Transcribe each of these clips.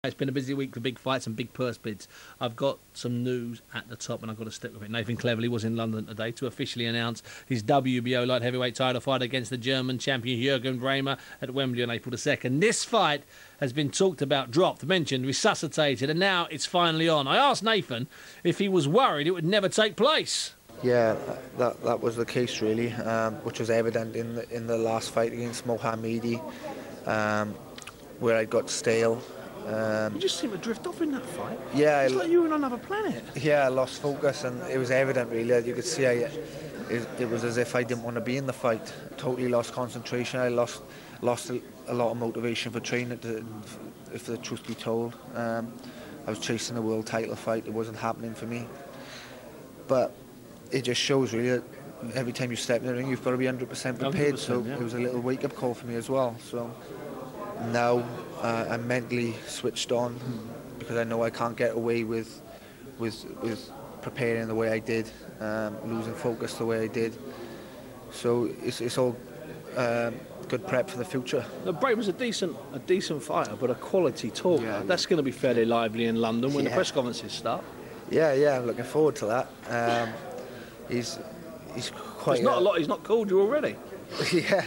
It's been a busy week for big fights and big purse bids. I've got some news at the top and I've got to stick with it. Nathan Cleverly was in London today to officially announce his WBO light heavyweight title fight against the German champion Jürgen Braehmer at Wembley on April the 2nd. This fight has been talked about, dropped, mentioned, resuscitated, and now it's finally on. I asked Nathan if he was worried it would never take place. Yeah, that was the case really, which was evident in the last fight against Mohammedi, where I got stale. You just seemed to drift off in that fight. Yeah, it's like you were on another planet. Yeah, I lost focus, and it was evident really. You could see it was as if I didn't want to be in the fight. Totally lost concentration. I lost a lot of motivation for training. If the truth be told, I was chasing a world title fight. It wasn't happening for me. But it just shows really that every time you step in the ring, you've got to be 100% prepared. So yeah. It was a little wake-up call for me as well. So now I'm mentally switched on because I know I can't get away with preparing the way I did, losing focus the way I did. So it's all good prep for the future. Now, Braehmer's a decent fighter, but a quality talker. Yeah. That's going to be fairly lively in London when the press conferences start. Yeah, I'm looking forward to that. He's quite. There's not a lot he's not called you already. yeah,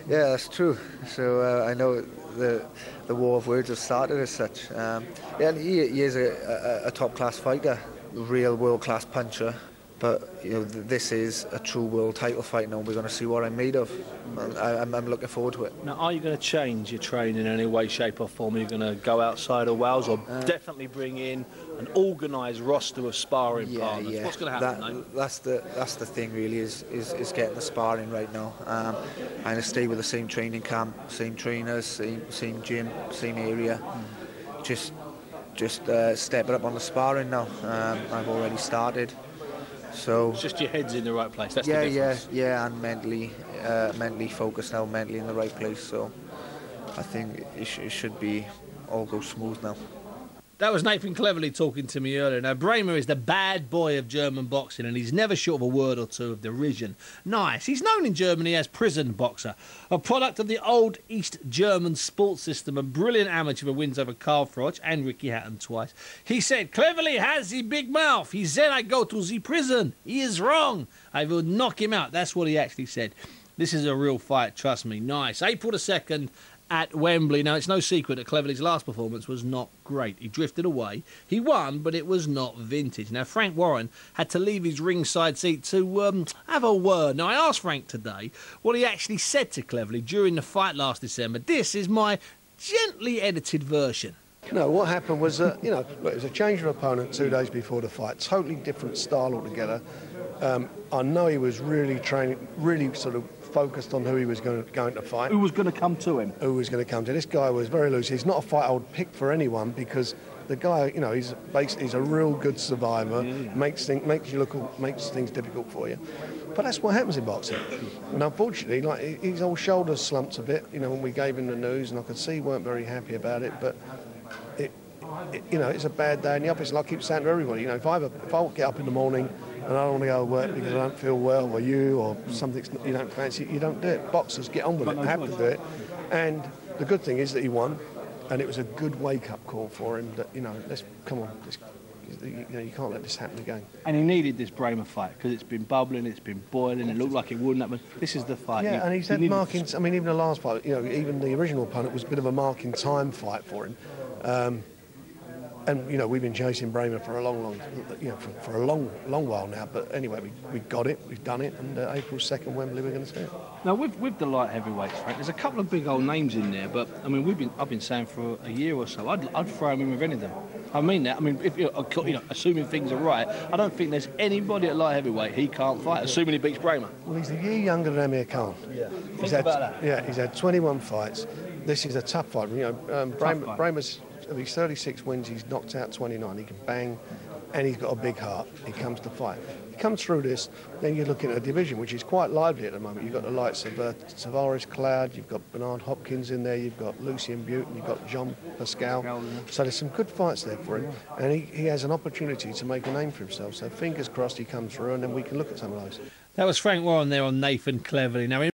that's true. So I know the war of words has started as such. Yeah, he is a top-class fighter, real world-class puncher. But you know, this is a true world title fight now. We're going to see what I'm made of. I'm looking forward to it. Now, are you going to change your training in any way, shape or form? Are you going to go outside of Wales or definitely bring in an organised roster of sparring partners? Yeah. What's going to happen? That's the thing really, is getting the sparring right now. I'm going to stay with the same training camp, same trainers, same gym, same area. Just step it up on the sparring now. I've already started. So it's just your head's in the right place. That's the difference. Yeah, and mentally focused now, mentally in the right place. So I think it should be all go smooth now. That was Nathan Cleverly talking to me earlier. Now, Braehmer is the bad boy of German boxing, and he's never short of a word or two of derision. Nice. He's known in Germany as prison boxer, a product of the old East German sports system, a brilliant amateur with wins over Karl Froch and Ricky Hatton twice. He said, Cleverly has the big mouth. He said, I go to the prison. He is wrong. I will knock him out. That's what he actually said. This is a real fight, trust me. Nice. April the 2nd. At Wembley. Now, it's no secret that Cleverly's last performance was not great. He drifted away. He won, but it was not vintage. Now, Frank Warren had to leave his ringside seat to have a word. Now, I asked Frank today what he actually said to Cleverly during the fight last December. This is my gently edited version. No, what happened was, it was a change of opponent 2 days before the fight. Totally different style altogether. I know he was really training, really sort of focused on who he was going to fight. Who was going to come to him? Who was going to come to. This guy was very loose. He's not a fight I would pick for anyone because the guy, he's a real good survivor. Yeah. Makes things difficult for you. But that's what happens in boxing. And unfortunately, his old shoulders slumped a bit. When we gave him the news, and I could see he weren't very happy about it. But it's a bad day in the office. And I keep saying to everybody, if I get up in the morning and I don't want to go to work because I don't feel well, or something you don't fancy, you don't do it. Boxers get on with it, have to do it. And the good thing is that he won, and it was a good wake-up call for him. That you can't let this happen again. And he needed this Braehmer fight because it's been bubbling, it's been boiling. It looked like it wouldn't happen. This is the fight. Yeah, and he's had marking. I mean, even the last fight, even the original opponent was a bit of a marking time fight for him. And we've been chasing Braehmer for a long while now. But anyway, we got it, we've done it, and April 2nd, Wembley, we're going to see it. Now with the light heavyweights, Frank, there's a couple of big old names in there. But I mean, I've been saying for a year or so, I'd throw him in with any of them. I mean that. I mean, if assuming things are right, I don't think there's anybody at light heavyweight he can't fight, assuming he beats Braehmer. Well, he's a year younger than Amir Khan. Yeah. Think about that. Yeah, he's had 21 fights. This is a tough fight. Braehmer's. Of his 36 wins, he's knocked out 29. He can bang, and he's got a big heart. He comes to fight. He comes through this, then you're looking at a division which is quite lively at the moment. You've got the likes of Tavares Cloud, you've got Bernard Hopkins in there, you've got Lucien Butte, and you've got Jean Pascal. So there's some good fights there for him, and he has an opportunity to make a name for himself. So fingers crossed he comes through, and then we can look at some of those. That was Frank Warren there on Nathan Cleverly. Now,